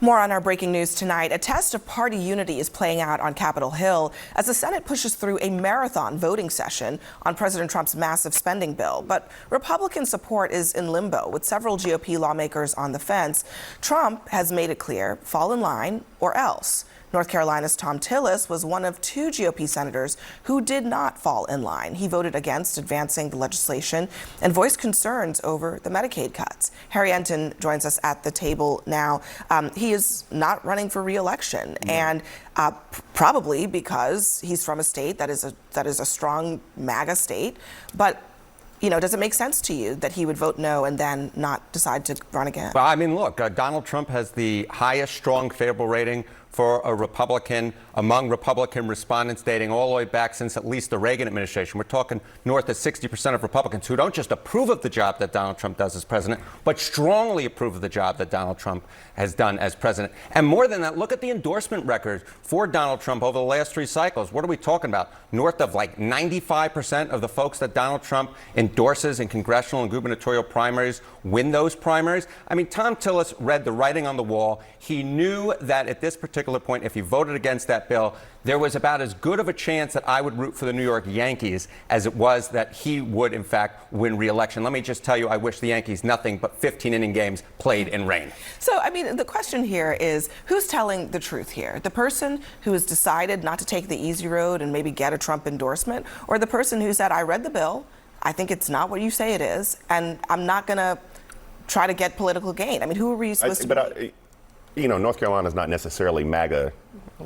More on our breaking news tonight. A test of party unity is playing out on Capitol Hill as the Senate pushes through a marathon voting session on President Trump's massive spending bill. But Republican support is in limbo, with several GOP lawmakers on the fence. Trump has made it clear, fall in line or else. North Carolina's Thom Tillis was one of two GOP senators who did not fall in line. He voted against advancing the legislation and voiced concerns over the Medicaid cuts. Harry Enten joins us at the table now. He is not running for re-election, and probably because he's from a state that is a strong MAGA state. But does it make sense to you that he would vote no and then not decide to run again? Well, I mean, look, Donald Trump has the highest strong favorable rating for a Republican among Republican respondents dating all the way back since at least the Reagan administration. We're talking north of 60% of Republicans who don't just approve of the job that Donald Trump does as president, but strongly approve of the job that Donald Trump has done as president. And more than that, look at the endorsement record for Donald Trump over the last three cycles. What are we talking about? North of like 95% of the folks that Donald Trump endorses in congressional and gubernatorial primaries win those primaries. I mean, Thom Tillis read the writing on the wall. He knew that at this particular point, if he voted against that bill, there was about as good of a chance that I would root for the New York Yankees as it was that he would, in fact, win re-election. Let me just tell you, I wish the Yankees nothing but 15-inning games played in rain. So, I mean, the question here is, who's telling the truth here? The person who has decided not to take the easy road and maybe get a Trump endorsement, or the person who said, I read the bill, I think it's not what you say it is, and I'm not going to try to get political gain? I mean, who are we supposed to be? North Carolina is not necessarily MAGA,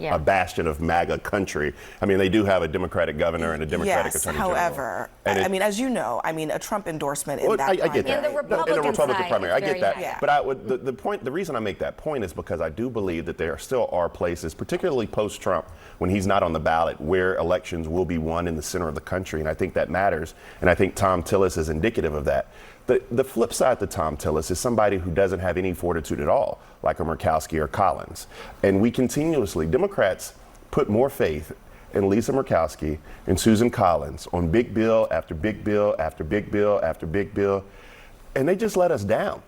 a bastion of MAGA country. I mean, they do have a Democratic governor and a Democratic attorney general. However, I mean, as you know, a Trump endorsement in that I get that. In the Republican primary, I get that. Yeah. But the reason I make that point is because I do believe that there still are places, particularly post-Trump, when he's not on the ballot, where elections will be won in the center of the country, and I think that matters. And I think Thom Tillis is indicative of that. The flip side to Thom Tillis is somebody who doesn't have any fortitude at all, like a Murkowski or Collins. And we continuously, Democrats put more faith in Lisa Murkowski and Susan Collins on big bill after big bill after big bill after big bill, and they just let us down.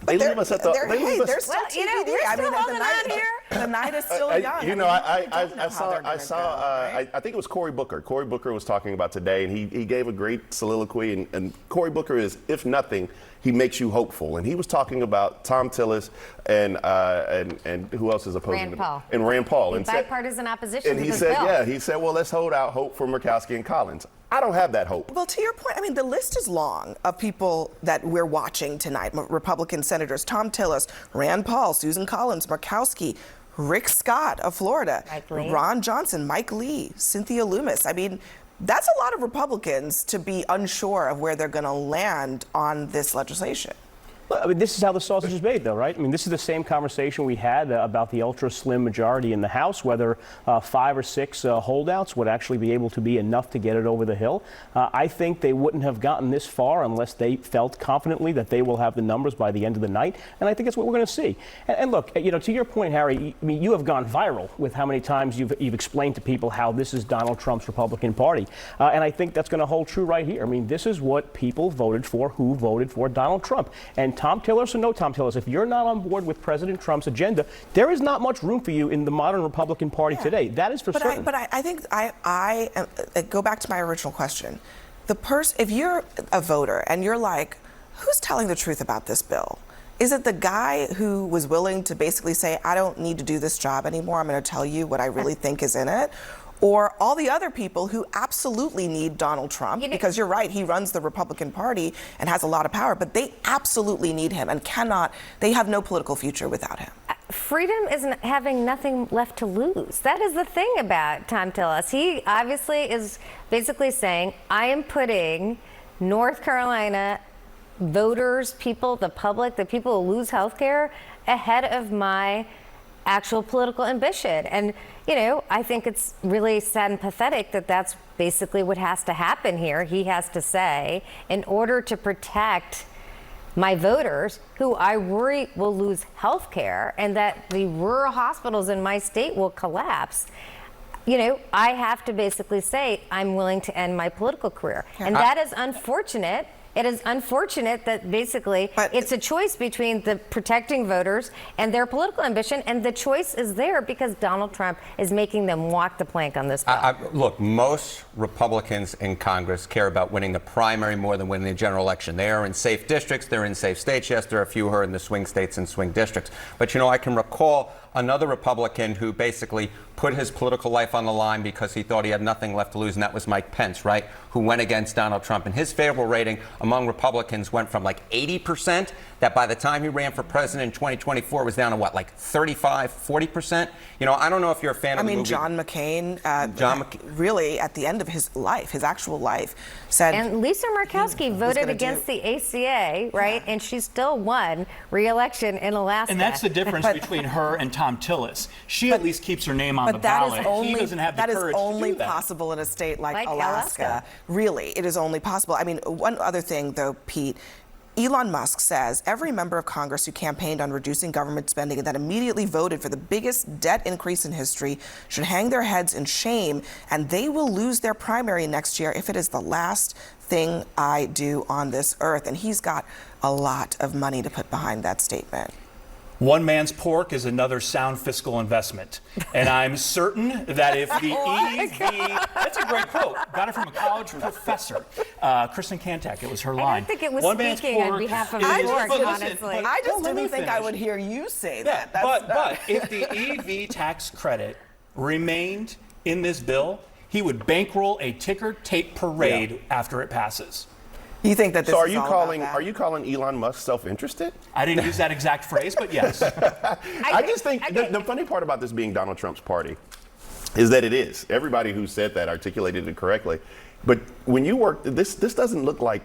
But they're still TBD. I mean, the night is still young. I think it was Cory Booker. Cory Booker was talking about today, and he gave a great soliloquy. And Cory Booker is, if nothing, he makes you hopeful. And he was talking about Thom Tillis and who else is opposing Rand Paul. And Rand Paul. And bipartisan opposition. And he said, he said, well, let's hold out hope for Murkowski and Collins. I don't have that hope. Well, to your point, I mean, the list is long of people that we're watching tonight. Republican senators, Thom Tillis, Rand Paul, Susan Collins, Murkowski, Rick Scott of Florida, Ron Johnson, Mike Lee, Cynthia Lummis. I mean, that's a lot of Republicans to be unsure of where they're going to land on this legislation. I mean, this is how the sausage is made, though, right? I mean, this is the same conversation we had about the ultra-slim majority in the House, whether 5 or 6 holdouts would actually be able to be enough to get it over the hill. I think they wouldn't have gotten this far unless they felt confidently that they will have the numbers by the end of the night, and I think that's what we're going to see. And look, to your point, Harry, I mean, you have gone viral with how many times you've explained to people how this is Donald Trump's Republican Party, and I think that's going to hold true right here. I mean, this is what people voted for who voted for Donald Trump. And Thom Tillis or no Thom Tillis, if you're not on board with President Trump's agenda, there is not much room for you in the modern Republican Party today. That is for certain. I think I go back to my original question. If you're a voter and you're like, who's telling the truth about this bill? Is it the guy who was willing to basically say, I don't need to do this job anymore, I'm going to tell you what I really think is in it? Or all the other people who absolutely need Donald Trump, because you're right, he runs the Republican Party and has a lot of power, but they absolutely need him and they have no political future without him. Freedom is having nothing left to lose. That is the thing about Thom Tillis. He obviously is basically saying, I am putting North Carolina voters, people, the public, the people who lose health care ahead of my actual political ambition. And, I think it's really sad and pathetic that that's basically what has to happen here. He has to say, in order to protect my voters, who I worry will lose health care and that the rural hospitals in my state will collapse, I have to basically say I'm willing to end my political career. And that is unfortunate It is unfortunate that basically it's a choice between the protecting voters and their political ambition, and the choice is there because Donald Trump is making them walk the plank on this bill. Look, most Republicans in Congress care about winning the primary more than winning the general election. They are in safe districts. They're in safe states. Yes, there are a few who are in the swing states and swing districts. But, I can recall another Republican who basically put his political life on the line because he thought he had nothing left to lose, and that was Mike Pence, right, who went against Donald Trump. And his favorable rating among Republicans went from like 80%, that by the time he ran for president in 2024 was down to what, like 35, 40%? I don't know if you're a fan of the movie. John McCain, really, at the end of his life, his actual life, said... And Lisa Murkowski voted against the ACA, right? And she still won re-election in Alaska. And that's the difference between her and Thom Tillis. She at least keeps her name on the ballot. He doesn't have the courage to do that. That is only possible in a state like Alaska. Really, it is only possible. One other thing, though, Pete. Elon Musk says every member of Congress who campaigned on reducing government spending and then immediately voted for the biggest debt increase in history should hang their heads in shame, and they will lose their primary next year if it is the last thing I do on this earth. And he's got a lot of money to put behind that statement. One man's pork is another sound fiscal investment. And I'm certain that if the EV, that's a great quote, got it from a college professor, Kristen Kantak, it was her line. I don't think it was speaking on behalf of pork, honestly. I just didn't think I would hear you say that. But if the EV tax credit remained in this bill, he would bankroll a ticker tape parade after it passes. You think that this so is all about that? Are you calling Elon Musk self-interested? I didn't use that exact phrase, but yes. I just think the funny part about this being Donald Trump's party is that it is. Everybody who said that articulated it correctly. But when you work, this doesn't look like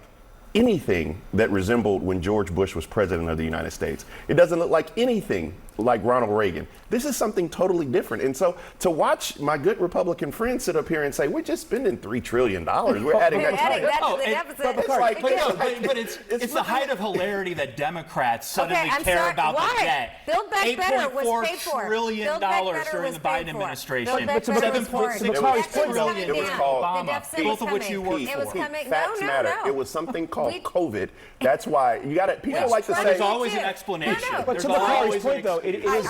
anything that resembled when George Bush was president of the United States. It doesn't look like anything like Ronald Reagan. This is something totally different. And so to watch my good Republican friends sit up here and say, we're just spending $3 trillion. We're adding that to the deficit. But it's the height of hilarity that Democrats suddenly care about the debt. Build Back Better was paid $8.4 for. trillion during the Biden administration. $7.6 billion. It was called Obama, both of which you worked for. It was coming. Facts matter. It was something called COVID. That's why you got it. People like to say. There's always an explanation. But to Bakari's point, though, it is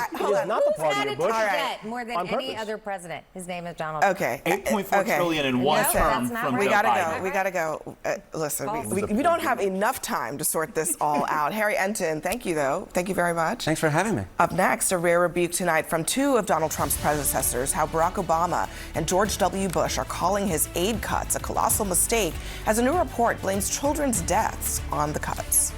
not the party of Bush. Debt more than any other president. His name is Donald Trump. Okay. $8.4 trillion in one term from We Joe Biden. We gotta go. Listen, we don't have enough time to sort this all out. Harry Enten, thank you, though. Thank you very much. Thanks for having me. Up next, a rare rebuke tonight from two of Donald Trump's predecessors, how Barack Obama and George W. Bush are calling his aid cuts a colossal mistake, as a new report blames children's deaths on the cuts.